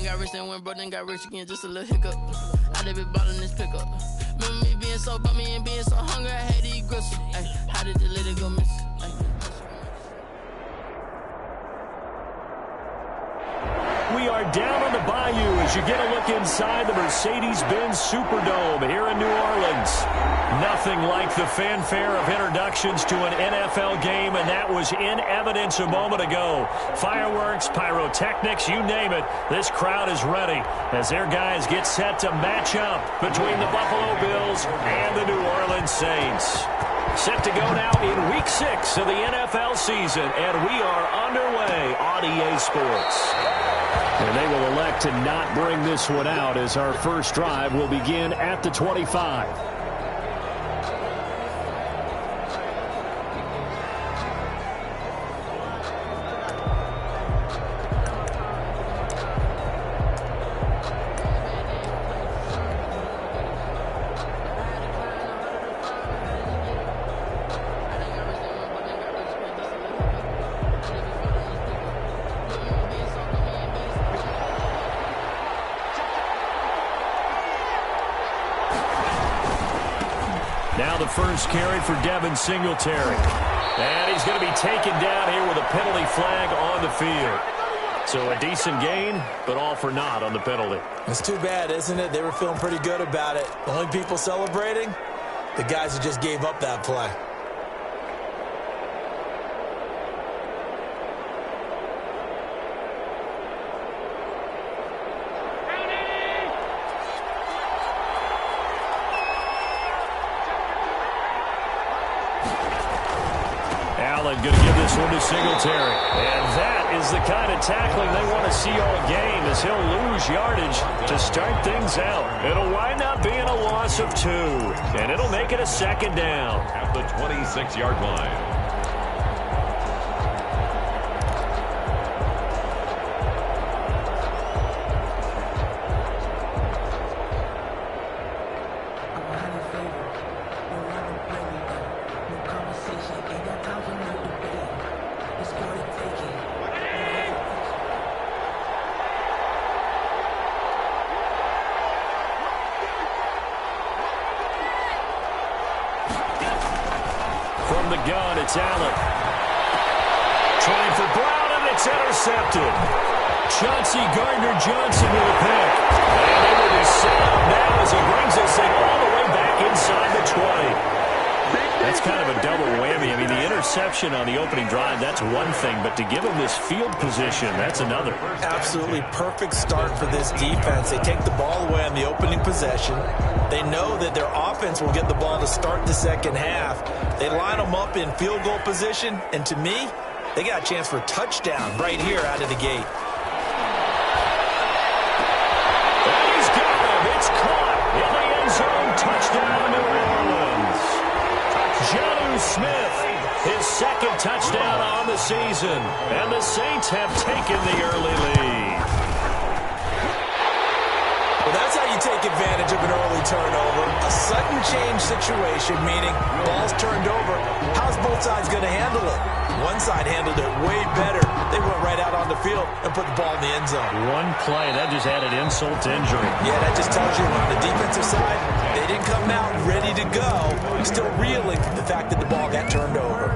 done got rich and went broke, then got rich again, just a little hiccup. I did be ballin' this pickup. Remember me being so bummy and being so hungry, I had to eat gristle. Ay, how did the lady go miss? Ay. We are down on the bayou as you get a look inside the Mercedes-Benz Superdome here in New Orleans. Nothing like the fanfare of introductions to an NFL game, and that was in evidence a moment ago. Fireworks, pyrotechnics, you name it. This crowd is ready as their guys get set to match up between the Buffalo Bills and the New Orleans Saints. Set to go now in Week 6 of the NFL season, and we are underway on EA Sports. And they will elect to not bring this one out as our first drive will begin at the 25. Now the first carry for Devin Singletary. And he's going to be taken down here with a penalty flag on the field. So a decent gain, but all for naught on the penalty. It's too bad, isn't it? They were feeling pretty good about it. The only people celebrating, the guys who just gave up that play. Going to give this one to Singletary. And that is the kind of tackling they want to see all game as he'll lose yardage to start things out. It'll wind up being a loss of 2. And it'll make it a second down. At the 26-yard line. From the gun, it's Allen. Trying for Brown, and it's intercepted. Chauncey Gardner-Johnson with a pick. And it will be set up now as he brings this thing all the way back inside the 20. That's kind of a double whammy. I mean, the interception on the opening drive, that's one thing. But to give him this field position, that's another. Absolutely perfect start for this defense. They take the ball away on the opening possession. They know that their offense will get the ball to start the second half. They line them up in field goal position. And to me, they got a chance for a touchdown right here out of the gate. And he's got him. It's caught in the end zone. Touchdown, New Orleans. Jonnu Smith, his second touchdown on the season. And the Saints have taken the early lead. Well, that's how you take advantage of an early turnover. A sudden change situation, meaning ball's turned over. How's both sides going to handle it? One side handled it way better. They went right out on the field and put the ball in the end zone. One play, that just added insult to injury. Yeah, that just tells you on the defensive side, they didn't come out ready to go. Still reeling from the fact that the ball got turned over.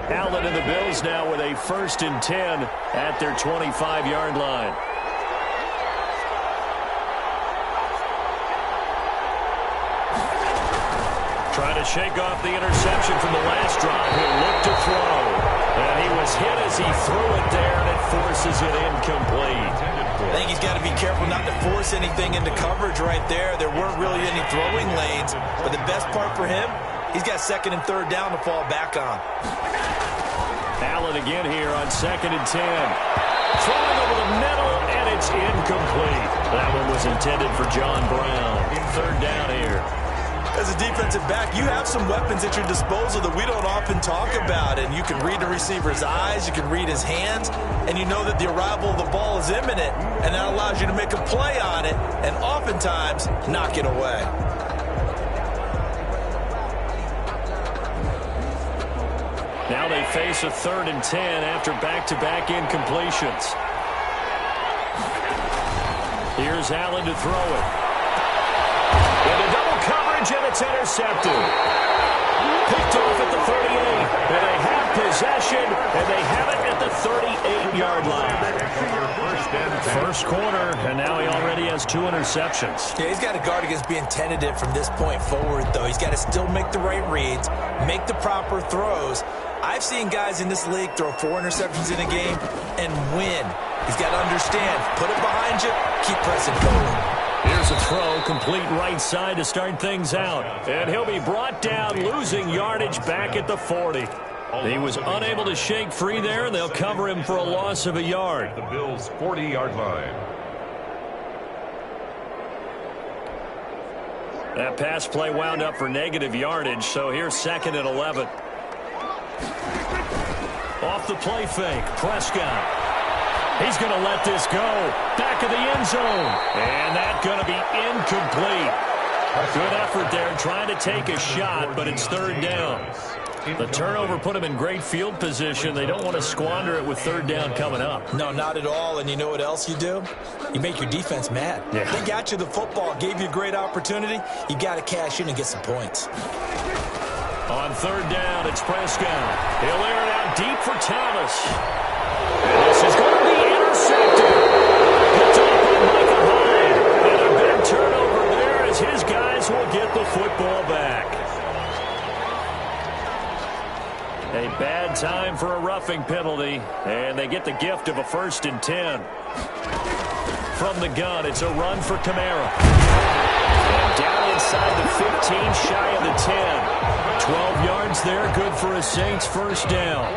Allen and the Bills now with a 1st and 10 at their 25-yard line. Trying to shake off the interception from the last drive. He'll look to throw. And he was hit as he threw it there, and it forces it incomplete. I think he's got to be careful not to force anything into coverage right there. There weren't really any throwing lanes. But the best part for him, he's got 2nd and 3rd down to fall back on. Allen again here on 2nd and 10. Throwing over the middle, and it's incomplete. That one was intended for John Brown. 3rd down here. As a defensive back, you have some weapons at your disposal that we don't often talk about. And you can read the receiver's eyes, you can read his hands, and you know that the arrival of the ball is imminent, and that allows you to make a play on it and oftentimes knock it away. Now they face a 3rd and 10 after back-to-back incompletions. Here's Allen to throw it. Into double coverage, and it's intercepted. Picked off at the 38. And they have possession, and they have it at the 38-yard line. First quarter, and now he already has 2 interceptions. Yeah, he's got to guard against being tentative from this point forward, though. He's got to still make the right reads, make the proper throws. I've seen guys in this league throw 4 interceptions in a game and win. He's got to understand, put it behind you, keep pressing forward. Here's a throw, complete right side to start things out. And he'll be brought down, losing yardage back at the 40. He was unable to shake free there, and they'll cover him for a loss of a yard. The Bills' 40-yard line. That pass play wound up for negative yardage, so here's 2nd and 11. Off the play fake, Prescott. He's going to let this go. Back of the end zone. And that's going to be incomplete. Good effort there trying to take a shot, but it's 3rd down. The turnover put him in great field position. They don't want to squander it with 3rd down coming up. No, not at all. And you know what else you do? You make your defense mad. Yeah. They got you the football, gave you a great opportunity. You got to cash in and get some points. On 3rd down, it's Prescott. He'll air it out deep for Thomas. And this is going to be intercepted. Picked up by Michael Hyde. And a big turnover there as his guys will get the football back. A bad time for a roughing penalty, and they get the gift of a 1st and 10. From the gun, it's a run for Kamara. And down inside the 15, shy of the 10. 12 yards there, good for a Saints first down.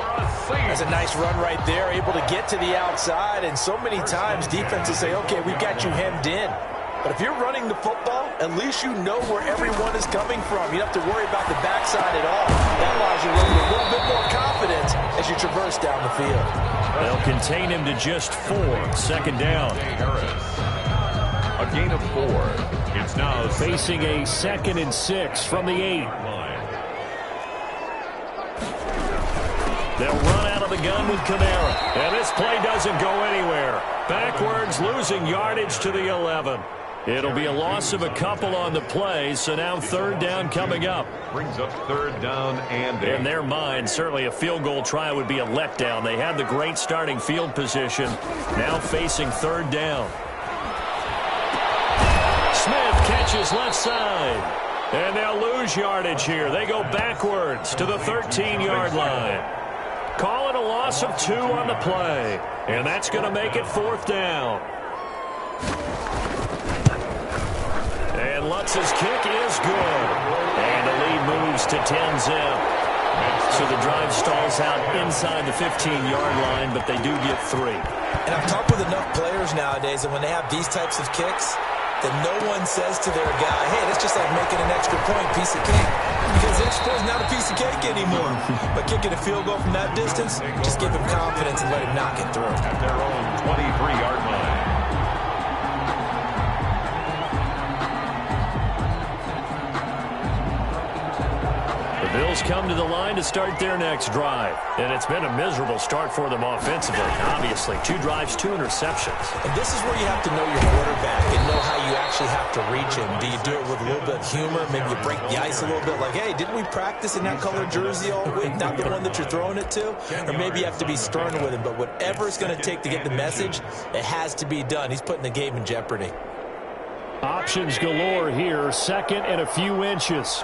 That's a nice run right there, able to get to the outside, and so many times defenses say, okay, we've got you hemmed in. But if you're running the football, at least you know where everyone is coming from. You don't have to worry about the backside at all. That allows you to run with a little bit more confidence as you traverse down the field. They'll contain him to just 4. 2nd down. A gain of 4. It's now facing a 2nd and 6 from the 8. They'll run out of the gun with Kamara. And this play doesn't go anywhere. Backwards, losing yardage to the 11. It'll be a loss of a couple on the play, so now 3rd down coming up. Brings up 3rd down and 8. In their mind, certainly a field goal try would be a letdown. They had the great starting field position. Now facing 3rd down. Smith catches left side. And they'll lose yardage here. They go backwards to the 13-yard line. Call it a loss of 2 on the play. And that's going to make it 4th down. And Lutz's kick is good. And the lead moves to 10-zip. So the drive stalls out inside the 15-yard line, but they do get 3. And I've talked with enough players nowadays, and when they have these types of kicks, that no one says to their guy, hey, that's just like making an extra point, piece of cake. Because the extra point is not a piece of cake anymore. But kicking a field goal from that distance, just give him confidence and let him knock it through. At their own 23-yard line. The Bills come to the line to start their next drive. And it's been a miserable start for them offensively. Obviously, 2 drives, 2 interceptions. And this is where you have to know your quarterback and know how you actually have to reach him. Do you do it with a little bit of humor? Maybe you break the ice a little bit like, hey, didn't we practice in that colored jersey all week? Not the one that you're throwing it to? Or maybe you have to be stern with him. But whatever it's going to take to get the message, it has to be done. He's putting the game in jeopardy. Options galore here. 2nd and a few inches.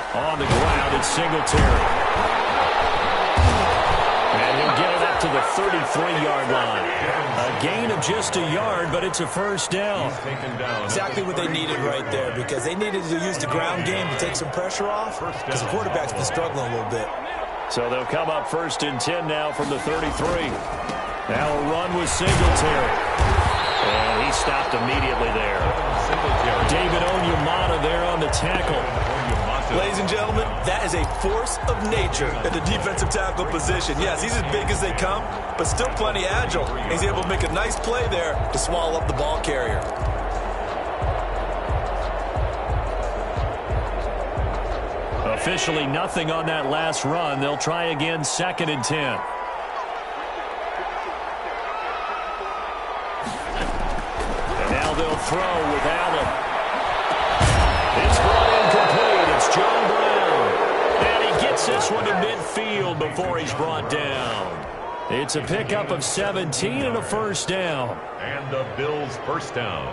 On the ground, it's Singletary. And he'll get it up to the 33-yard line. A gain of just a yard, but it's a 1st down. Exactly what they needed right there, because they needed to use the ground game to take some pressure off, because the quarterback's been struggling a little bit. So they'll come up 1st and 10 now from the 33. Now a run with Singletary. And he stopped immediately there. David Onyemata there on the tackle. Ladies and gentlemen, that is a force of nature at the defensive tackle position. Yes, he's as big as they come, but still plenty agile. He's able to make a nice play there to swallow up the ball carrier. Officially nothing on that last run. They'll try again, 2nd and 10. And now they'll throw with Allen. It's brought incomplete. It's John Brown. And he gets this one to midfield before he's brought down. It's a pickup of 17 and a first down. And the Bills' first down.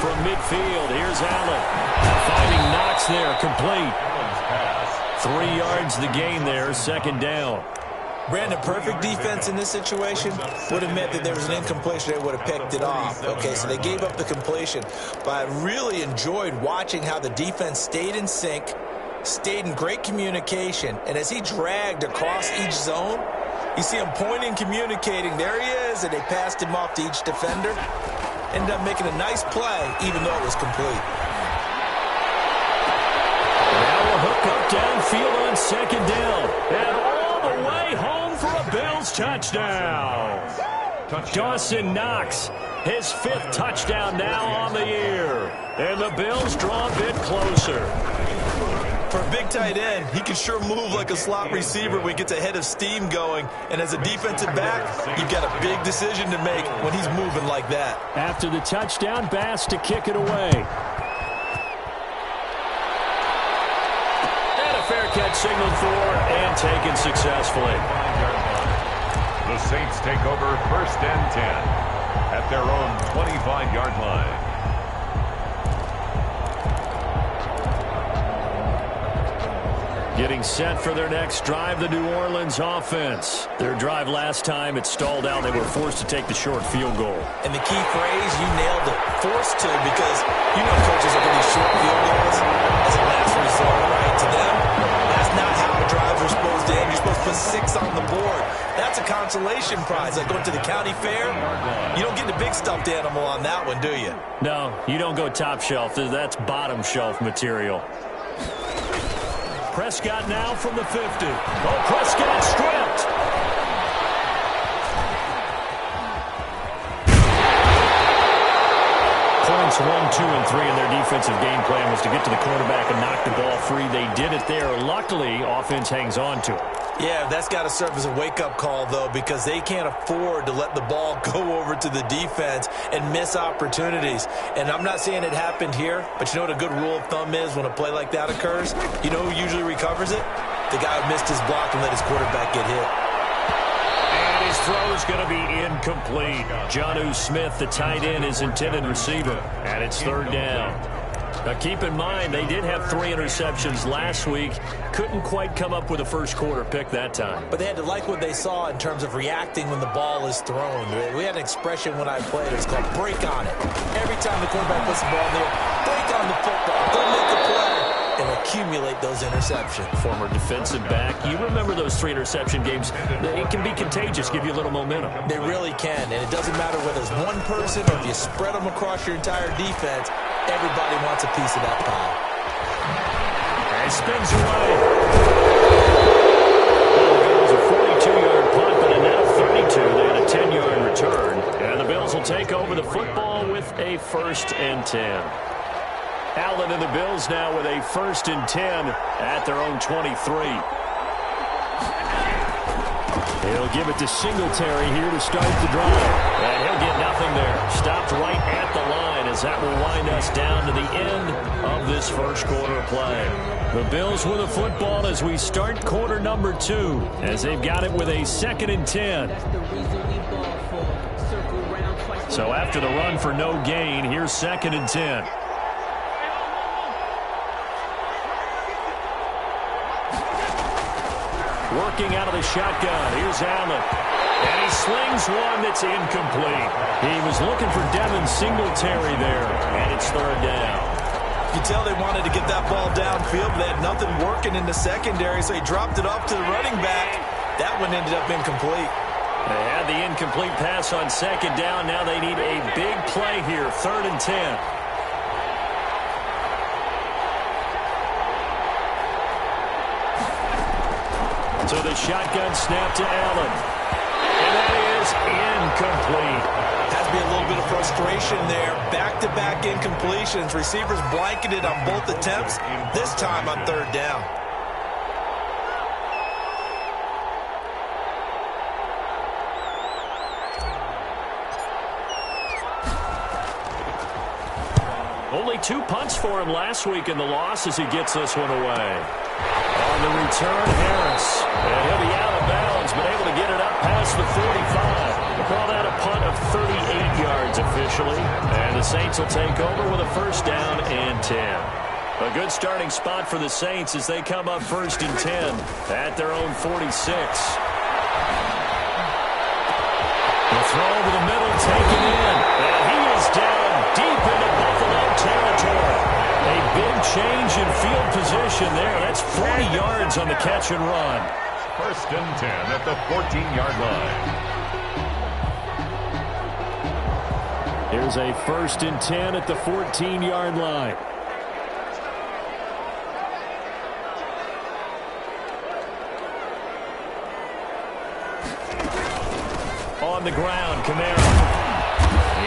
From midfield, here's Allen. Finding Knox there, complete. 3 yards the gain there, 2nd down. Brandon, perfect defense in this situation would have meant that there was an incompletion. They would have picked it off. Okay, so they gave up the completion. But I really enjoyed watching how the defense stayed in sync, stayed in great communication. And as he dragged across each zone, you see him pointing, communicating. There he is, and they passed him off to each defender. Ended up making a nice play, even though it was complete. Now a hook up downfield on 2nd down. And all the way home for a Bills touchdown. Dawson Knox, his 5th touchdown now on the year. And the Bills draw a bit closer. For a big tight end, he can sure move like a slot receiver when he gets a head of steam going. And as a defensive back, you've got a big decision to make when he's moving like that. After the touchdown, Bass to kick it away. And a fair catch signaled for and taken successfully. The Saints take over 1st and 10 at their own 25-yard line. Getting set for their next drive, the New Orleans offense. Their drive last time, it stalled out. They were forced to take the short field goal. And the key phrase, you nailed it. Forced to, because you know coaches look at these short field goals as a last resort, right? To them, that's not how drives are supposed to end. You're supposed to put 6 on the board. That's a consolation prize. Like going to the county fair, you don't get the big stuffed animal on that one, do you? No, you don't go top shelf. That's bottom shelf material. Prescott now from the 50. Oh, Prescott stripped. Points 1, 2, and 3 in their defensive game plan was to get to the quarterback and knock the ball free. They did it there. Luckily, offense hangs on to it. Yeah, that's got to serve as a wake-up call, though, because they can't afford to let the ball go over to the defense and miss opportunities. And I'm not saying it happened here, but you know what a good rule of thumb is when a play like that occurs? You know who usually recovers it? The guy who missed his block and let his quarterback get hit. And his throw is going to be incomplete. Jonnu Smith, the tight end, is intended receiver. And it's 3rd down. Now, keep in mind, they did have 3 interceptions last week. Couldn't quite come up with a first quarter pick that time. But they had to like what they saw in terms of reacting when the ball is thrown. We had an expression when I played. It's called break on it. Every time the quarterback puts the ball in there, break on the football. Go make a play and accumulate those interceptions. Former defensive back. You remember those 3 interception games. It can be contagious, give you a little momentum. They really can, and it doesn't matter whether it's one person or if you spread them across your entire defense. Everybody wants a piece of that pie. And spins away. It was a 42-yard punt, but a net of 32. They had a 10-yard return. And the Bills will take over the football with a 1st and 10. Allen and the Bills now with a 1st and 10 at their own 23. He'll give it to Singletary here to start the drive. And he'll get nothing there. Stopped right at the line as that will wind us down to the end of this first quarter play. The Bills with the football as we start quarter number 2, as they've got it with a 2nd and 10. So after the run for no gain, here's 2nd and 10. Working out of the shotgun. Here's Allen. And he slings one that's incomplete. He was looking for Devin Singletary there. And it's 3rd down. You tell they wanted to get that ball downfield, but they had nothing working in the secondary, so he dropped it off to the running back. That one ended up incomplete. They had the incomplete pass on second down. Now they need a big play here, 3rd and 10. So the shotgun snap to Allen. And that is incomplete. Has to be a little bit of frustration there. Back-to-back incompletions. Receivers blanketed on both attempts, this time on 3rd down. Only 2 punts for him last week in the loss as he gets this one away. On the return, Harris. And he'll be out of bounds, but able to get it up past the 45. We'll call that a punt of 38 yards officially. And the Saints will take over with a 1st down and 10. A good starting spot for the Saints as they come up 1st and 10 at their own 46. The throw over the middle, taken in. And he is down deep into Buffalo territory. A big change in field position there. That's 40 yards on the catch and run. 1st and 10 at the 14-yard line. Here's a 1st and 10 at the 14-yard line. On the ground, Kamara.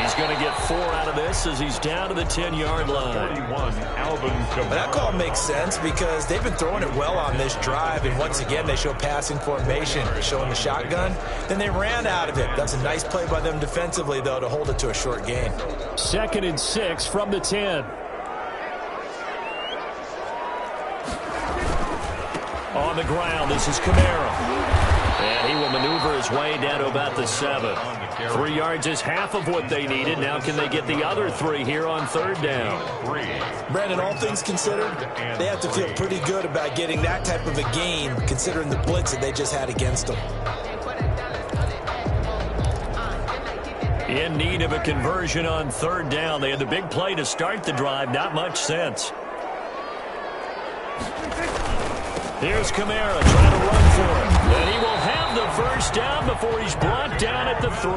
He's going to get 4 out of this as he's down to the 10-yard line. 41, Alvin Kamara. That call makes sense because they've been throwing it well on this drive, and once again they show passing formation, showing the shotgun. Then they ran out of it. That's a nice play by them defensively, though, to hold it to a short gain. 2nd and 6 from the 10. On the ground, this is Kamara. And he will maneuver his way down to about the 7. 3 yards is half of what they needed. Now can they get the other 3 here on 3rd down? Brandon, all things considered, they have to feel pretty good about getting that type of a gain, considering the blitz that they just had against them. In need of a conversion on 3rd down. They had the big play to start the drive. Not much sense. Here's Kamara trying to run for it. And he will have the 1st down before he's brought down at the 3.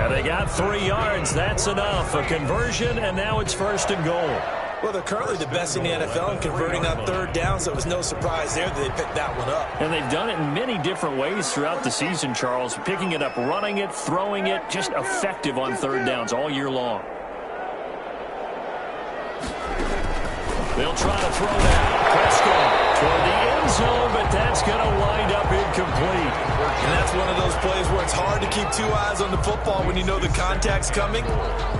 And they got 3 yards. That's enough. A conversion, and now it's 1st and goal. Well, they're currently the best in the NFL in converting on 3rd down, so it was no surprise there that they picked that one up. And they've done it in many different ways throughout the season, Charles. Picking it up, running it, throwing it, just effective on 3rd downs all year long. They'll try to throw now. Prescott toward the end zone, but that's going to wind up incomplete. And that's one of those plays where it's hard to keep 2 eyes on the football when you know the contact's coming,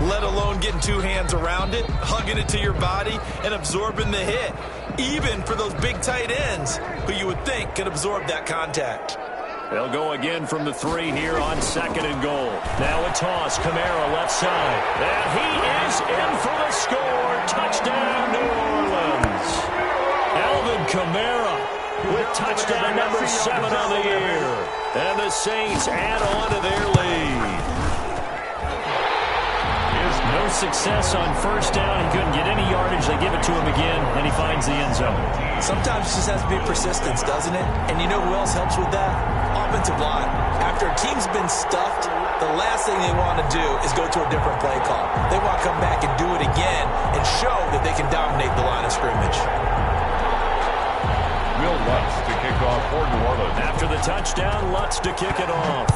let alone getting 2 hands around it, hugging it to your body, and absorbing the hit, even for those big tight ends who you would think could absorb that contact. They'll go again from the 3 here on 2nd and goal. Now a toss. Kamara left side. And he is in for the score. Touchdown, New Orleans. Alvin Kamara with touchdown number 7 on the year. And the Saints add on to their lead. No success on 1st down. He couldn't get any yardage. They give it to him again, and he finds the end zone. Sometimes it just has to be persistence, doesn't it? And you know who else helps with that? Offensive line. After a team's been stuffed, the last thing they want to do is go to a different play call. They want to come back and do it again and show that they can dominate the line of scrimmage. Will Lutz to kick off for New Orleans. After the touchdown, Lutz to kick it off.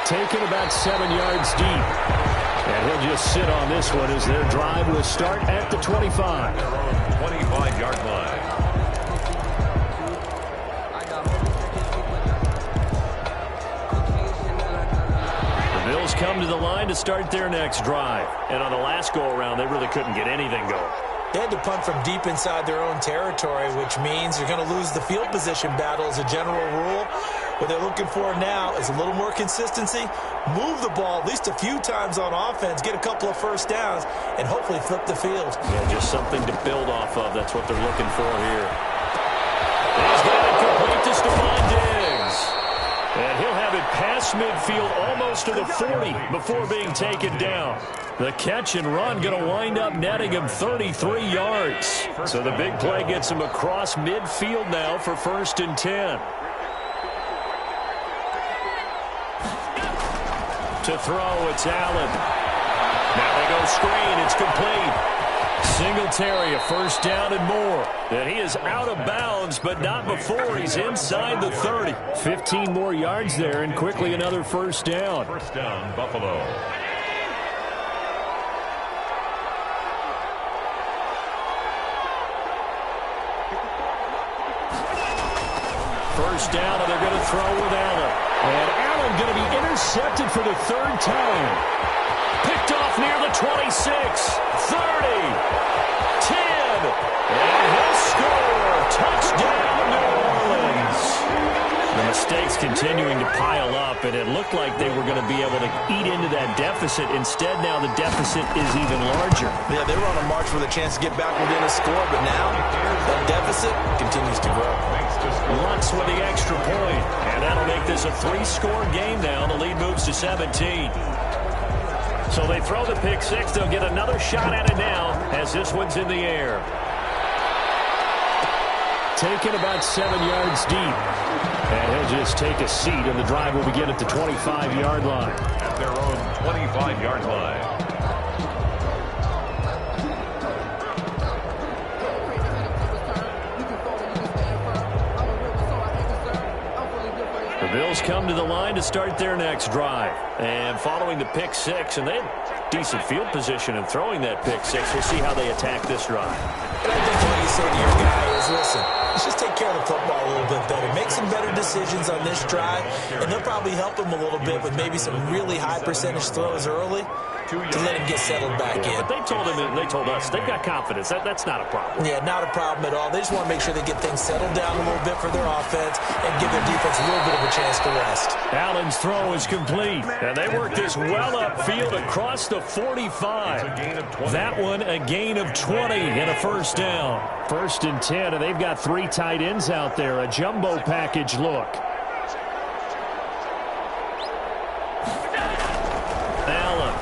Taken about 7 yards deep. And he'll just sit on this one as their drive will start at the 25. 25-yard line. The Bills come to the line to start their next drive. And on the last go-around, they really couldn't get anything going. They had to punt from deep inside their own territory, which means you're going to lose the field position battle as a general rule. What they're looking for now is a little more consistency, move the ball at least a few times on offense, get a couple of 1st downs, and hopefully flip the field. Yeah, just something to build off of. That's what they're looking for here. He's got it complete to Stephon Diggs. And he'll have it past midfield almost to the 40 before being taken down. The catch and run going to wind up netting him 33 yards. So the big play gets him across midfield now for 1st and 10. To throw, it's Allen. Now they go screen. It's complete. Singletary, a 1st down and more. And he is out of bounds, but not before he's inside the 30. 15 more yards there, and quickly another 1st down. 1st down, Buffalo. First down, and they're going to throw with Allen. And Allen going to be intercepted for the 3rd time. Picked off near the 26, 30, 10, and he'll score. Touchdown, New Orleans. The mistakes continuing to pile up, and it looked like they were going to be able to eat into that deficit. Instead, now the deficit is even larger. Yeah, they were on a march with a chance to get back within a score, but now that deficit continues to grow. Lutz with the extra point, and that'll make this a 3-score game now. The lead moves to 17. So they throw the pick 6. They'll get another shot at it now as this one's in the air. Taken about 7 yards deep. And he'll just take a seat, and the drive will begin at the 25-yard line. At their own 25-yard line. The Bills come to the line to start their next drive. And following the pick 6, and they had decent field position in throwing that pick 6. We'll see how they attack this drive. And I think what you say to your guy is, listen, let's just take care of the football a little bit better. Make some better decisions on this drive, and they'll probably help him a little bit with maybe some really high percentage throws early to let him get settled back in. But they told him, and they told us, they've got confidence. That's not a problem. Yeah, not a problem at all. They just want to make sure they get things settled down a little bit for their offense and give their defense a little bit of a chance to rest. Allen's throw is complete, and they work this well upfield across the 45. That one a gain of 20 and a 1st down. 1st and 10, and they've got 3 tight ends out there. A jumbo package look. Allen.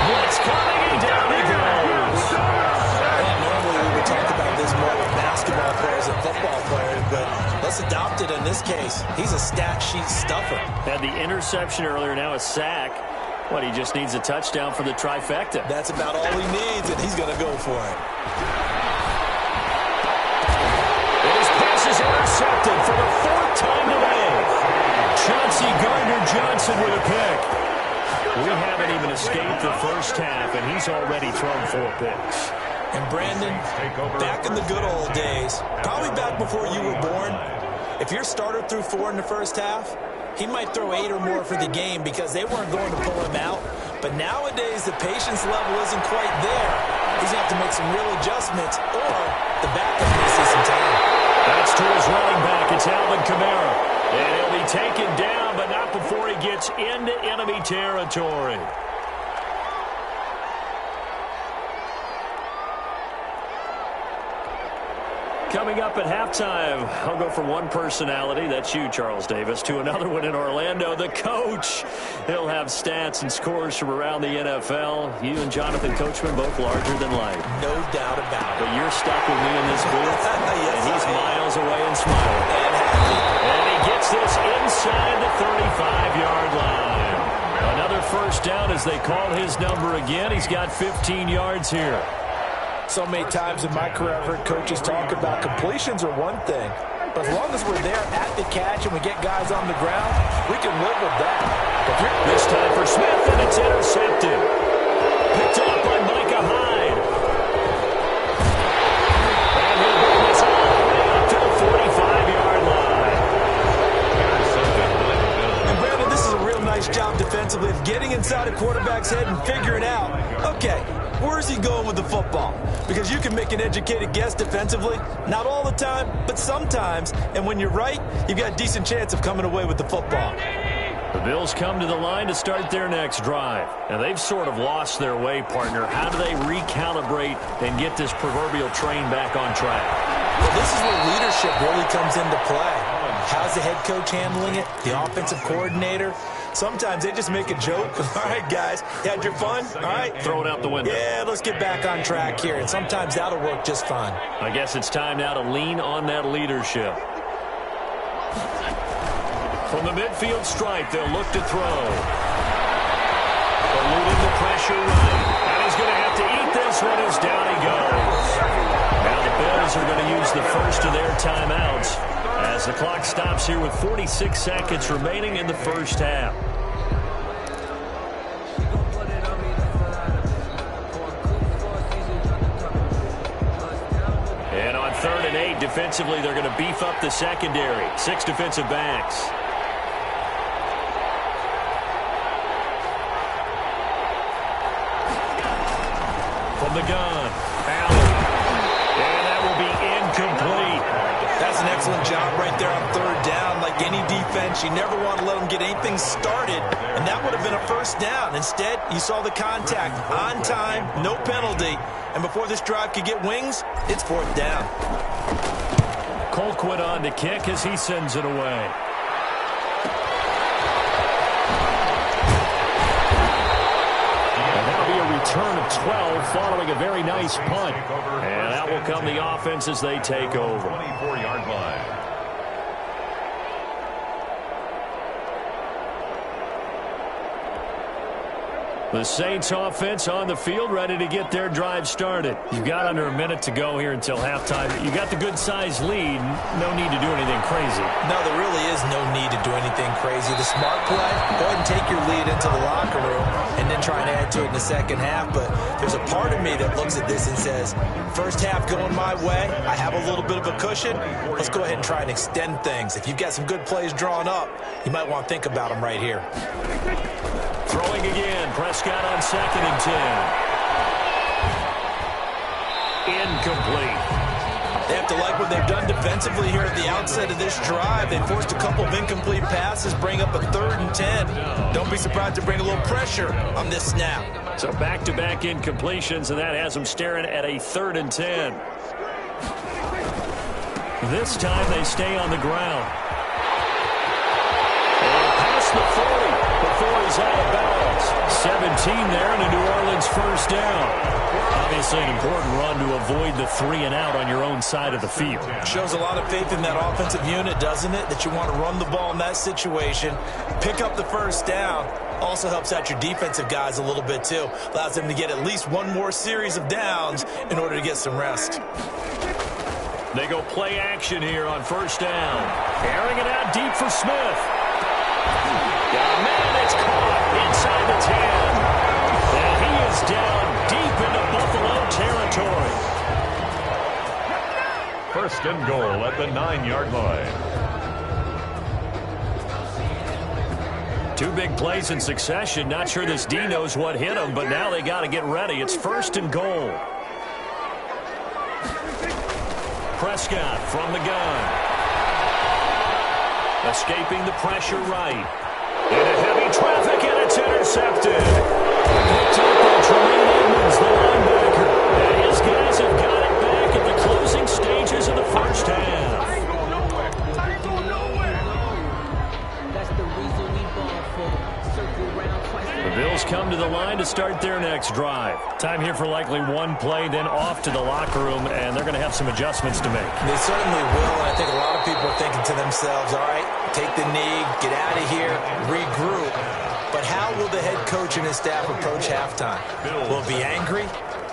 What's coming? And down he goes. And normally we would talk about this more with basketball players and football players, but let's adopt it in this case. He's a stat sheet stuffer. Had the interception earlier, now a sack. What, he just needs a touchdown for the trifecta. That's about all he needs, and he's going to go for it. His pass is intercepted for the 4th time today. Chauncey Gardner-Johnson with a pick. We haven't even escaped the 1st half, and he's already thrown 4 picks. And Brandon, back in the good old days, probably back before you were born, if your starter threw 4 in the 1st half, he might throw 8 or more for the game because they weren't going to pull him out. But nowadays, the patience level isn't quite there. He's going to have to make some real adjustments, or the backup may see some time. That's to his running back. It's Alvin Kamara. And he'll be taken down, but not before he gets into enemy territory. Coming up at halftime, I'll go from one personality, that's you, Charles Davis, to another one in Orlando, the coach. He'll have stats and scores from around the NFL. You and Jonathan Coachman both larger than life. No doubt about it. But you're stuck with me in this booth, yes, and he's miles away and smiling. And he gets this inside the 35-yard line. Another 1st down as they call his number again. He's got 15 yards here. So many times in my career I've heard coaches talk about completions are one thing, but as long as we're there at the catch and we get guys on the ground, we can live with that. This time for Smith, and it's intercepted. Picked off by Micah Hyde. And he'll bring this all the way up to the 45-yard line. And Brandon, this is a real nice job defensively of getting inside a quarterback's head and figuring out, okay, where's he going with the football? Because you can make an educated guess defensively. Not all the time, but sometimes. And when you're right, you've got a decent chance of coming away with the football. The Bills come to the line to start their next drive. And they've sort of lost their way, partner. How do they recalibrate and get this proverbial train back on track? Well, this is where leadership really comes into play. How's the head coach handling it? The offensive coordinator? Sometimes they just make a joke. All right, guys, you had your fun? All right. Throw it out the window. Yeah, let's get back on track here, and sometimes that'll work just fine. I guess it's time now to lean on that leadership. From the midfield stripe, they'll look to throw. Eluding the pressure right. And he's going to have to eat this one as down he goes. Now the Bills are going to use the first of their timeouts as the clock stops here with 46 seconds remaining in the first half. And on 3rd and 8, defensively, they're going to beef up the secondary. 6 defensive backs. From the gun, Allen. And that will be incomplete. That's an excellent job right there on 3rd down. Like any defense, you never want to let them get anything started, and that would have been a first down. Instead, you saw the contact on time, no penalty, and before this drive could get wings, it's 4th down. Colquitt on to kick as he sends it away. And that'll be a return of 12 following a very nice punt. And that will come the offense as they take over. 24-yard line. The Saints offense on the field ready to get their drive started. You've got under a minute to go here until halftime. You got the good-sized lead. No need to do anything crazy. No, there really is no need to do anything crazy. The smart play, go ahead and take your lead into the locker room and then try and add to it in the second half. But there's a part of me that looks at this and says, first half going my way, I have a little bit of a cushion. Let's go ahead and try and extend things. If you've got some good plays drawn up, you might want to think about them right here. Throwing again, Prescott on 2nd and 10. Incomplete. They have to like what they've done defensively here at the outset of this drive. They forced a couple of incomplete passes, bring up a 3rd and 10. Don't be surprised to bring a little pressure on this snap. So back-to-back incompletions, and that has them staring at a 3rd and 10. This time they stay on the ground. And past the 40. Before he's out of bounds. 17 there and a New Orleans first down. Obviously an important run to avoid the 3-and-out on your own side of the field. Shows a lot of faith in that offensive unit, doesn't it? That you want to run the ball in that situation. Pick up the first down. Also helps out your defensive guys a little bit too. Allows them to get at least one more series of downs in order to get some rest. They go play action here on first down. Airing it out deep for Smith. Yeah, man, it's caught inside the 10. And he is down deep into Buffalo territory. 1st and goal at the 9-yard line. 2 big plays in succession. Not sure this D knows what hit him, but now they got to get ready. It's 1st and goal. Prescott from the gun. Escaping the pressure right. Into heavy traffic, and it's intercepted. Picked up by Tremaine Edmonds, the linebacker. And his guys have got it back at the closing stages of the first half. The Bills come to the line to start their next drive. Time here for likely one play, then off to the locker room, and they're going to have some adjustments to make. They certainly will, and I think a lot of people are thinking to themselves, all right, take the knee, get out of here, regroup. But how will the head coach and his staff approach halftime? Will it be angry?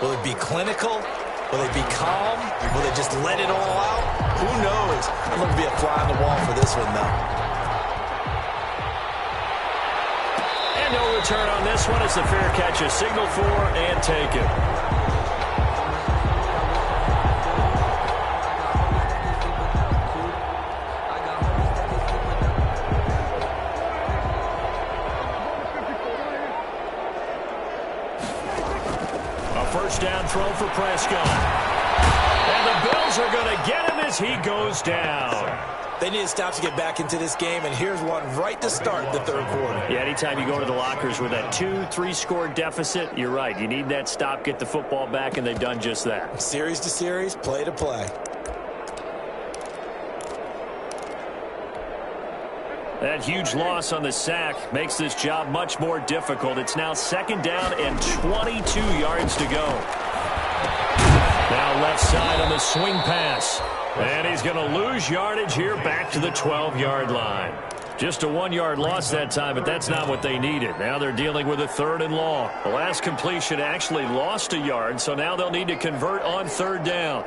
Will it be clinical? Will they be calm? Will they just let it all out? Who knows? I'd love to be a fly on the wall for this one, though. No return on this one. It's the fair catch, a signal for and take it. A first down throw for Prescott. And the Bills are going to get him as he goes down. They need to stop to get back into this game, and here's one right to start the 3rd quarter. Yeah, anytime you go to the lockers with that 2-3 score deficit, you're right. You need that stop, get the football back, and they've done just that. Series to series, play to play. That huge loss on the sack makes this job much more difficult. It's now 2nd down and 22 yards to go. Now left side on the swing pass. And he's going to lose yardage here back to the 12-yard line. Just a 1-yard loss that time, but that's not what they needed. Now they're dealing with a 3rd and long. The last completion actually lost a yard, so now they'll need to convert on 3rd down.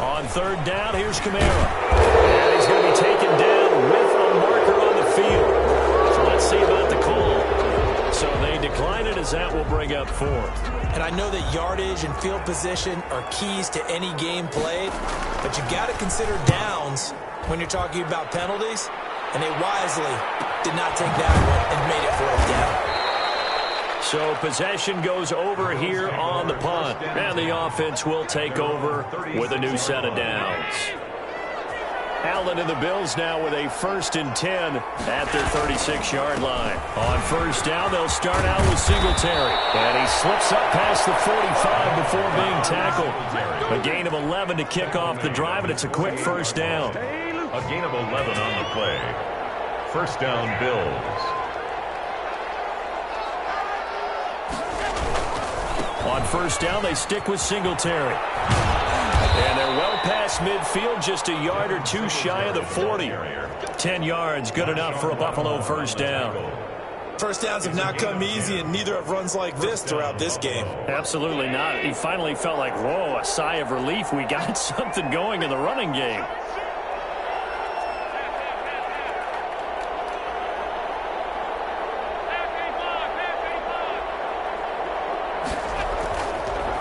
On 3rd down, here's Kamara. And he's going to be taken down with a marker on the field. So let's see about the call. So they decline it as that will bring up 4th. And I know that yardage and field position are keys to any game played, but you got to consider downs when you're talking about penalties, and they wisely did not take that one and made it 4th down. So possession goes over here on the punt, and the offense will take over with a new set of downs. Allen and the Bills now with a 1st and 10 at their 36-yard line. On 1st down, they'll start out with Singletary. And he slips up past the 45 before being tackled. A gain of 11 to kick off the drive, and it's a quick 1st down. A gain of 11 on the play. 1st down, Bills. On 1st down, they stick with Singletary. And they're well past midfield, just a yard or 2 shy of the 40. 10 yards, good enough for a Buffalo 1st down. 1st downs have not come easy, and neither have runs like this throughout this game. Absolutely not. He finally felt like, whoa, a sigh of relief. We got something going in the running game.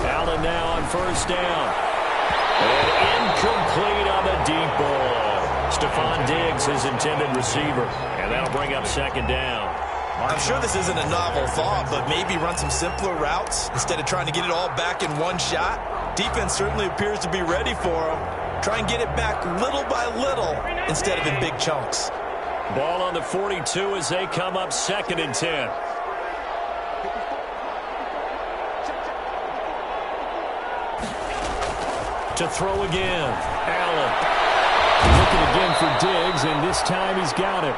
Allen now on 1st down. And incomplete on the deep ball. Stephon Diggs, his intended receiver. And that'll bring up 2nd down. I'm sure this isn't a novel thought, but maybe run some simpler routes instead of trying to get it all back in one shot. Defense certainly appears to be ready for them. Try and get it back little by little instead of in big chunks. Ball on the 42 as they come up 2nd and 10. To throw again. Allen. Looking again for Diggs, and this time he's got him.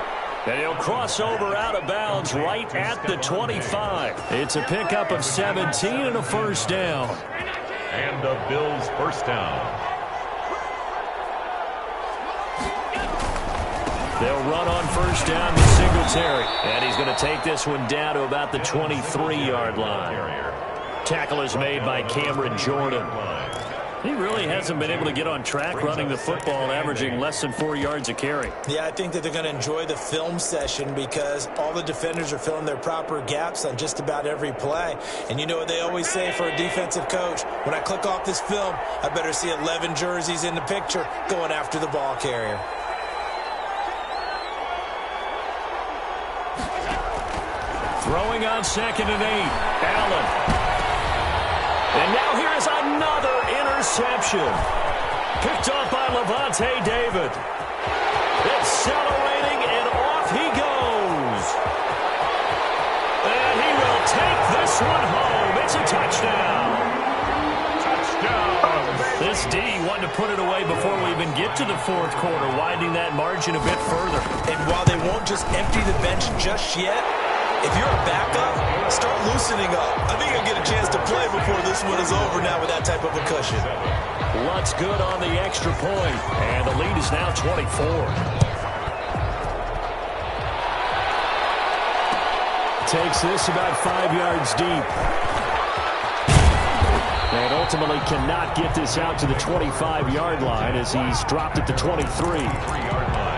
And he'll cross over out of bounds right at the 25. It's a pickup of 17 and a 1st down. And the Bills' 1st down. They'll run on 1st down with Singletary. And he's going to take this one down to about the 23-yard line. Tackle is made by Cameron Jordan. He really hasn't been able to get on track running the football, averaging less than 4 yards a carry. Yeah, I think that they're going to enjoy the film session because all the defenders are filling their proper gaps on just about every play. And you know what they always say for a defensive coach? When I click off this film, I better see 11 jerseys in the picture going after the ball carrier. Throwing on 2nd and 8. Allen. And now here is another interception. Picked off by Levante David. Accelerating, and off he goes. And he will take this one home. It's a touchdown. Touchdown. This D wanted to put it away before we even get to the 4th quarter, widening that margin a bit further. And while they won't just empty the bench just yet, if you're a backup, start loosening up. I think you'll get a chance to play before this one is over now with that type of a cushion. Lutz good on the extra point, and the lead is now 24. Takes this about 5 yards deep. And ultimately cannot get this out to the 25-yard line as he's dropped at the 23-yard line.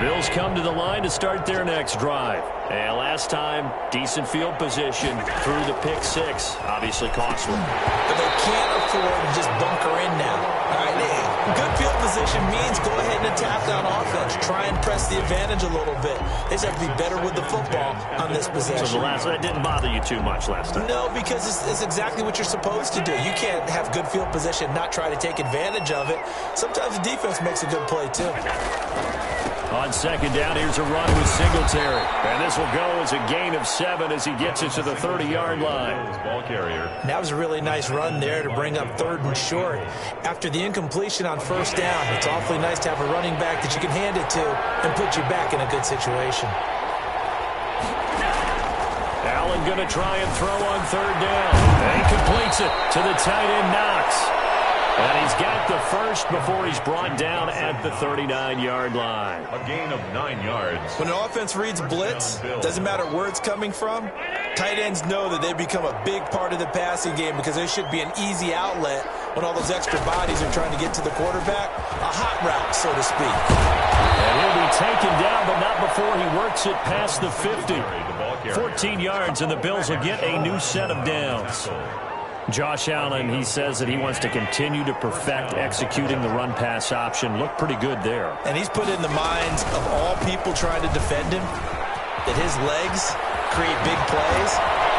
Bills come to the line to start their next drive. And last time, decent field position through the pick 6. Obviously costly. But they can't afford to just bunker in now. All right, good field position means go ahead and attack on offense. Try and press the advantage a little bit. They just have to be better with the football on this possession. So that didn't bother you too much last time? No, because it's exactly what you're supposed to do. You can't have good field position, not try to take advantage of it. Sometimes the defense makes a good play, too. On second down, here's a run with Singletary. And this will go as a gain of 7 as he gets it to the 30-yard line. Ball carrier. That was a really nice run there to bring up 3rd and short. After the incompletion on 1st down, it's awfully nice to have a running back that you can hand it to and put you back in a good situation. Allen going to try and throw on 3rd down. And he completes it to the tight end, Knox. And he's got the first before he's brought down at the 39-yard line. A gain of 9 yards. When an offense reads blitz, doesn't matter where it's coming from, tight ends know that they become a big part of the passing game because there should be an easy outlet when all those extra bodies are trying to get to the quarterback. A hot route, so to speak. And he'll be taken down, but not before he works it past the 50. 14 yards, and the Bills will get a new set of downs. Josh Allen, he says that he wants to continue to perfect executing the run-pass option. Looked pretty good there. And he's put in the minds of all people trying to defend him that his legs create big plays.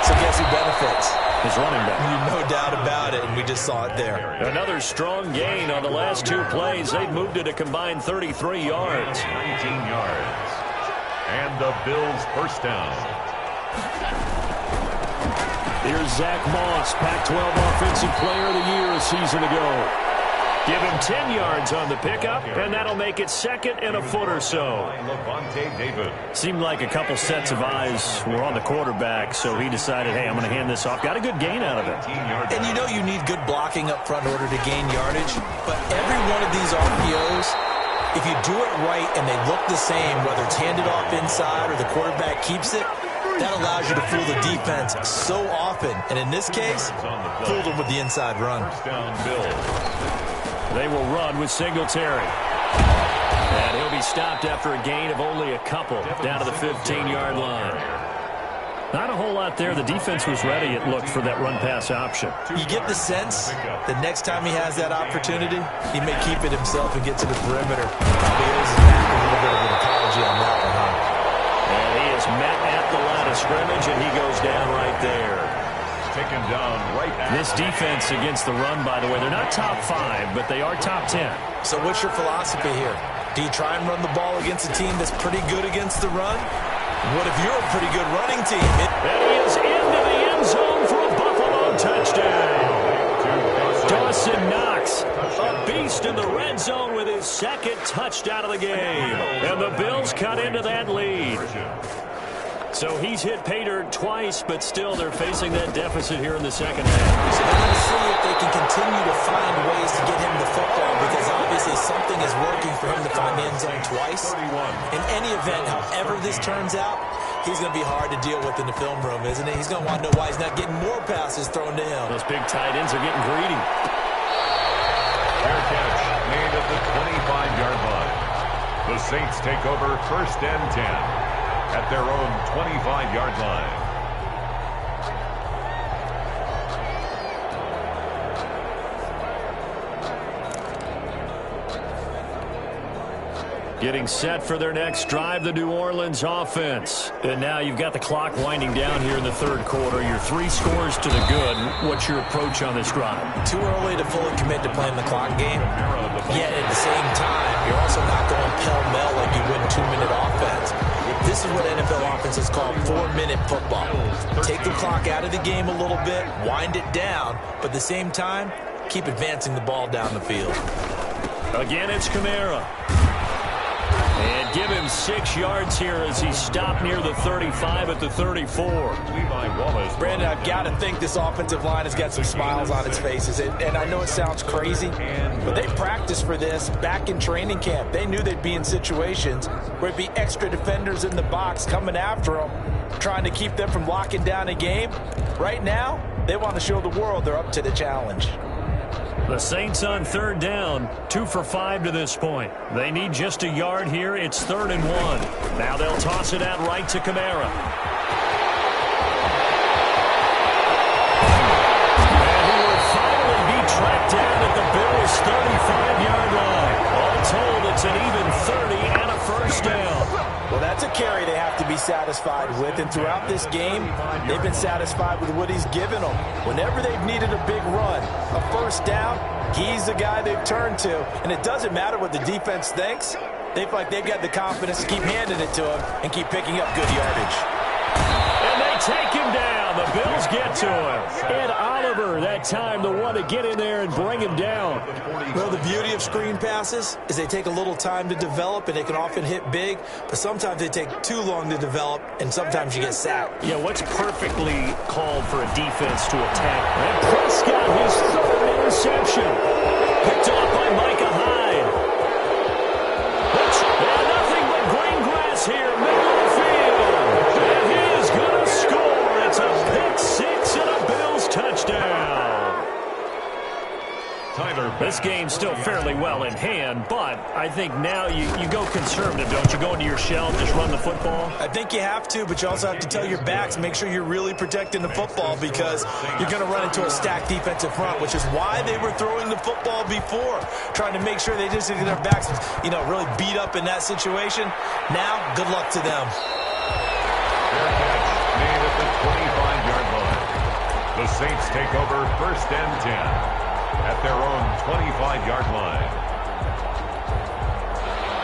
So guess who benefits? His running back. No doubt about it, and we just saw it there. Another strong gain on the last 2 plays. They've moved it a combined 33 yards. 19 yards. And the Bills first down. Here's Zach Moss, Pac-12 Offensive Player of the Year a season ago. Give him 10 yards on the pickup, and that'll make it 2nd and a foot or so. Seemed like a couple sets of eyes were on the quarterback, so he decided, hey, I'm going to hand this off. Got a good gain out of it. And you know you need good blocking up front in order to gain yardage, but every one of these RPOs, if you do it right and they look the same, whether it's handed off inside or the quarterback keeps it, that allows you to fool the defense so often. And in this case, fooled them with the inside run. They will run with Singletary. And he'll be stopped after a gain of only a couple down to the 15-yard line. Not a whole lot there. The defense was ready, it looked, for that run-pass option. You get the sense that next time he has that opportunity, he may keep it himself and get to the perimeter. Probably owes his back a little bit of an apology on that one, huh? And he is met at the line of scrimmage, and he goes down right there. Taken down right at this defense against the run, by the way, they're not top 5, but they are top 10. So what's your philosophy here? Do you try and run the ball against a team that's pretty good against the run? What if you're a pretty good running team? And he is into the end zone for a Buffalo touchdown. Dawson Knox, a beast in the red zone with his 2nd touchdown of the game. And the Bills cut into that lead. So he's hit pay dirt twice, but still they're facing that deficit here in the 2nd half. So they're going to see if they can continue to find ways to get him the football, because obviously something is working for him to find the end zone twice. In any event, however this turns out, he's going to be hard to deal with in the film room, isn't he? He's going to want to know why he's not getting more passes thrown to him. Those big tight ends are getting greedy. Fair catch made at the 25-yard line. The Saints take over 1st and 10. At their own 25-yard line. Getting set for their next drive, the New Orleans offense. And now you've got the clock winding down here in the 3rd quarter. You're 3 scores to the good. What's your approach on this drive? Too early to fully commit to playing the clock game. Yet at the same time, you're also not going pell-mell like you would in 2-minute offense. This is what NFL offenses call 4-minute football. Take the clock out of the game a little bit, wind it down, but at the same time, keep advancing the ball down the field. Again, it's Kamara. And give him 6 yards here as he stopped near the 35 at the 34. Brandon, I've got to think this offensive line has got some smiles on its faces. And I know it sounds crazy, but they practiced for this back in training camp. They knew they'd be in situations where it'd be extra defenders in the box coming after them, trying to keep them from locking down a game. Right now, they want to show the world they're up to the challenge. The Saints on 3rd down, 2 for 5 to this point. They need just a yard here. It's 3rd and 1. Now they'll toss it out right to Kamara. And he will finally be tracked down at the Bills' 35-yard line. All told, it's an even 30 and a first down. Well, that's a carry they have to be satisfied with, and throughout this game, they've been satisfied with what he's given them. Whenever they've needed a big run, a first down, he's the guy they've turned to, and it doesn't matter what the defense thinks. They feel like they've got the confidence to keep handing it to him and keep picking up good yardage. And they take him down. The Bills get to him. And Oliver, that time, the one to get in there and bring him down. Well, the beauty of screen passes is they take a little time to develop, and they can often hit big, but sometimes they take too long to develop, and sometimes you get sacked. Yeah, what's perfectly called for a defense to attack? And Prescott, his third interception. Picked off by Micah Hyde. And nothing but green grass here, middle of the field. And he is going to score. It's a pick six and a Bills touchdown. This game's still fairly well in hand, but I think now you go conservative, don't you? Go into your shell and just run the football? I think you have to, but you also have to tell your backs, make sure you're really protecting the football because you're going to run into a stacked defensive front, which is why they were throwing the football before, trying to make sure they just get their backs, really beat up in that situation. Now, good luck to them. Fair catch made at the 25-yard line. The Saints take over 1st and 10. At their own 25-yard line.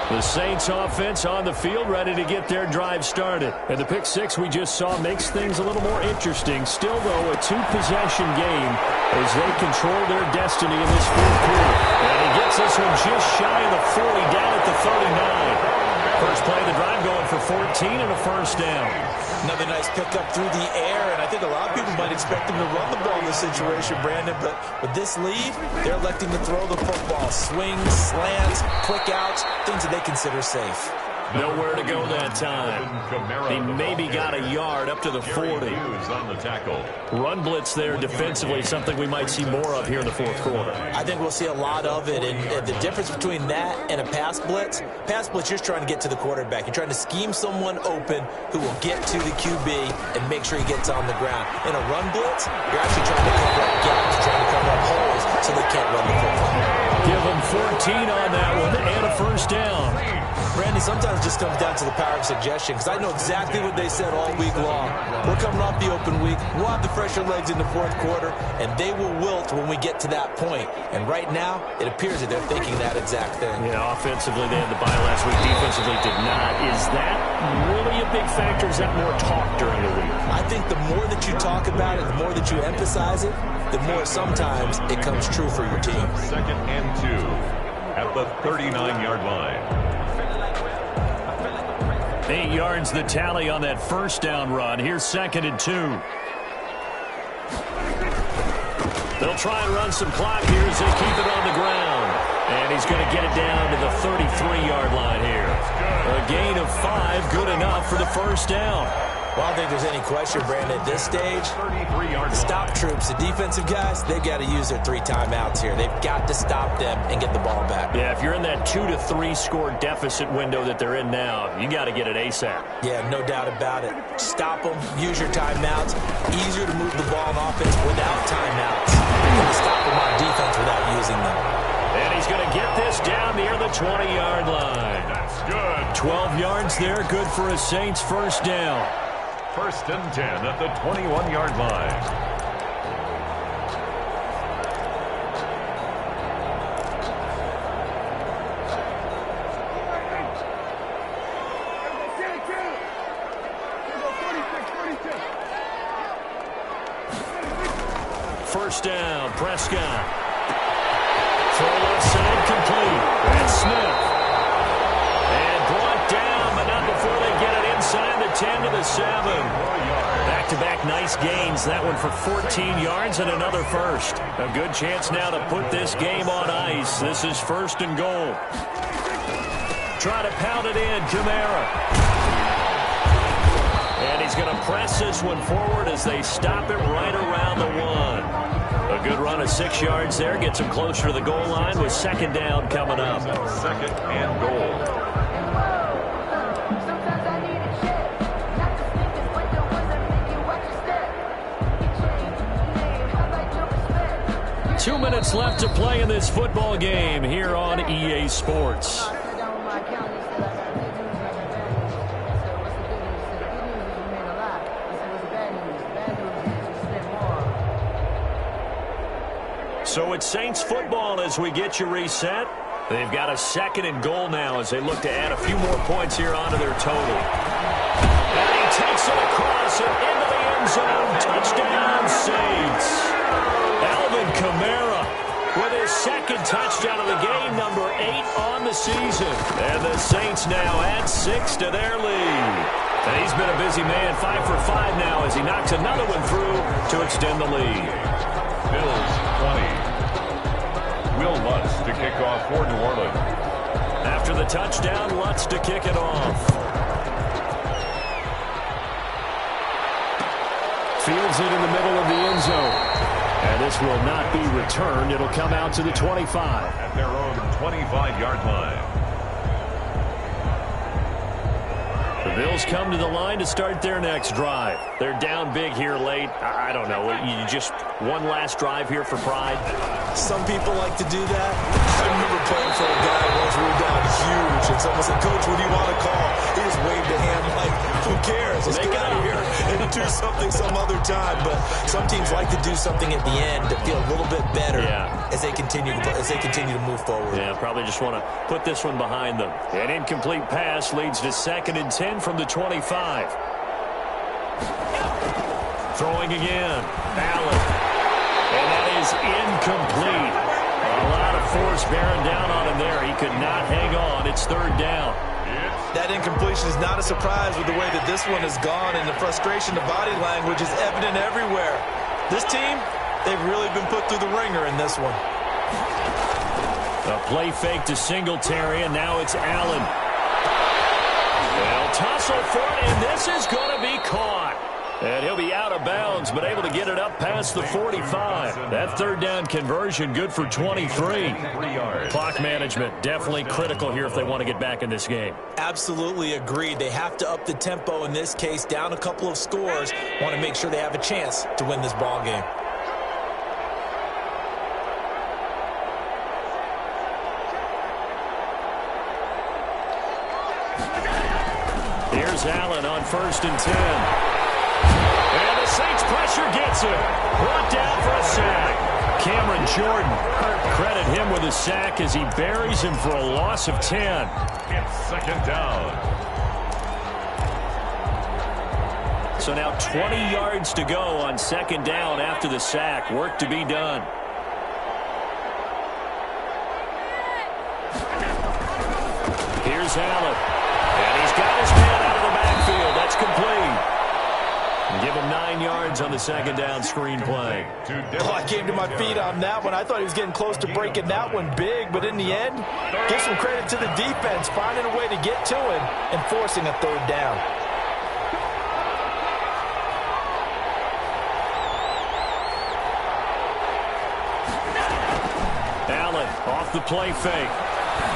The Saints offense on the field, ready to get their drive started. And the pick six we just saw makes things a little more interesting. Still, though, a two-possession game as they control their destiny in this fourth quarter. And he gets this one just shy of the 40, down at the 39. First play of the drive going for 14 and a first down. Another nice pickup through the air, and I think a lot of people might expect them to run the ball in this situation, Brandon, but with this lead, they're electing to throw the football. Swings, slants, quick outs, things that they consider safe. Nowhere to go that time. He maybe got a yard up to the 40. On the tackle. Run blitz there defensively, something we might see more of here in the fourth quarter. I think we'll see a lot of it, and the difference between that and a pass blitz, you're just trying to get to the quarterback. You're trying to scheme someone open who will get to the QB and make sure he gets on the ground. In a run blitz, you're actually trying to cover up gaps, trying to cover up holes so they can't run the football. Give him 14 on that one and a first down. Randy, sometimes it just comes down to the power of suggestion because I know exactly what they said all week long. We're coming off the open week. We'll have the fresher legs in the fourth quarter, and they will wilt when we get to that point. And right now, it appears that they're thinking that exact thing. Yeah, offensively, they had the bye last week. Defensively, did not. Is that really a big factor? Is that more talk during the week? I think the more that you talk about it, the more that you emphasize it, the more sometimes it comes true for your team. 2nd and 2 at the 39-yard line. 8 yards the tally on that first down run. Here's 2nd and 2. They'll try and run some clock here as they keep it on the ground. And he's going to get it down to the 33-yard line here. A gain of 5, good enough for the first down. Well, I don't think there's any question, Brandon, at this stage, the stop troops, the defensive guys, they've got to use their 3 timeouts here. They've got to stop them and get the ball back. Yeah, if you're in that 2 to 3 score deficit window that they're in now, you got to get it ASAP. Yeah, no doubt about it. Stop them, use your timeouts. Easier to move the ball on offense without timeouts. You can stop them on defense without using them. And he's going to get this down near the 20-yard line. That's good. 12 yards there, good for a Saints first down. 1st and 10 at the 21-yard line. First down, Prescott. Throw left side complete. That's Smith. And brought down, but not before they get it inside the 10 to the 7. Back-to-back nice gains. That one for 14 yards and another first. A good chance now to put this game on ice. This is 1st and goal. Try to pound it in, Kamara. And he's going to press this one forward as they stop it right around the 1. A good run of 6 yards there. Gets him closer to the goal line with 2nd down coming up. 2nd and goal. 2 minutes left to play in this football game here on EA Sports. So it's Saints football as we get you reset. They've got a 2nd and goal now as they look to add a few more points here onto their total. And he takes it across and into the end zone. Touchdown, Saints. Alvin Kamara with his 2nd touchdown of the game, number 8 on the season. And the Saints now add 6 to their lead. And he's been a busy man, 5 for 5 now as he knocks another one through to extend the lead. Bills 20. Will Lutz to kick off for New Orleans. After the touchdown, Lutz to kick it off. Fields it in the middle of the end zone. And this will not be returned. It'll come out to the 25. At their own 25-yard line. The Bills come to the line to start their next drive. They're down big here late. I don't know. You just one last drive here for pride? Some people like to do that. I remember playing for a guy once we were down huge, and someone said, "Coach, what do you want to call?" He just waved a hand like, who cares? Let's get out of here and do something some other time. But some teams like to do something at the end to feel a little bit better as they continue to move forward. Yeah, probably just want to put this one behind them. An incomplete pass leads to 2nd and 10 from the 25. Throwing again. Allen. And that is incomplete. A lot of force bearing down on him there. He could not hang on. It's 3rd down. That incompletion is not a surprise with the way that this one has gone, and the frustration, the body language is evident everywhere. This team, they've really been put through the ringer in this one. A play fake to Singletary, and now it's Allen. They'll tussle for it, and this is going to be caught. And he'll be out of bounds, but able to get it up past the 45. That 3rd down conversion good for 23. Clock management definitely critical here if they want to get back in this game. Absolutely agreed. They have to up the tempo in this case, down a couple of scores. Want to make sure they have a chance to win this ball game. Here's Allen on 1st and 10. And the Saints pressure gets him. Brought down for a sack. Cameron Jordan, credit him with a sack as he buries him for a loss of 10. It's 2nd down. So now 20 yards to go on 2nd down after the sack. Work to be done. Here's Allen. And he's got his man out of the backfield. That's complete. Give him 9 yards on the 2nd down screen play. I came to my feet on that one. I thought he was getting close to breaking that one big, but in the end, give some credit to the defense, finding a way to get to him and forcing a 3rd down. Allen off the play fake.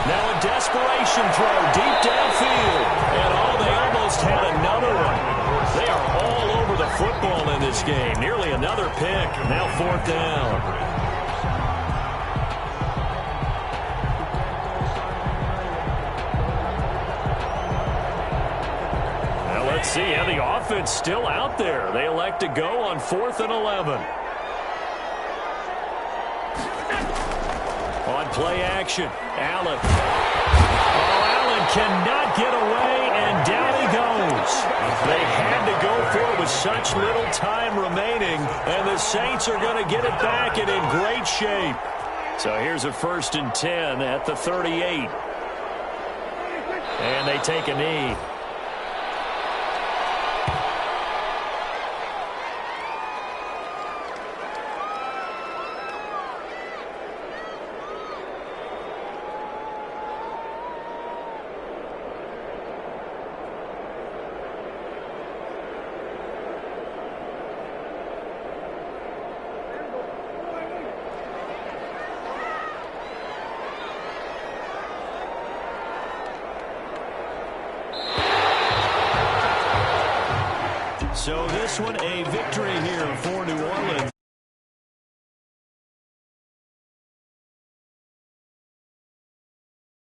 Now a desperation throw deep downfield. And they almost had another one. They are all over the football in this game. Nearly another pick. Now 4th down. Now let's see how the offense still out there. They elect to go on 4th and 11. On play action, Allen. Allen cannot get away, and down he goes. They had to go for it with such little time remaining, and the Saints are going to get it back and in great shape. So here's a 1st and 10 at the 38. And they take a knee. So this one a victory here for New Orleans.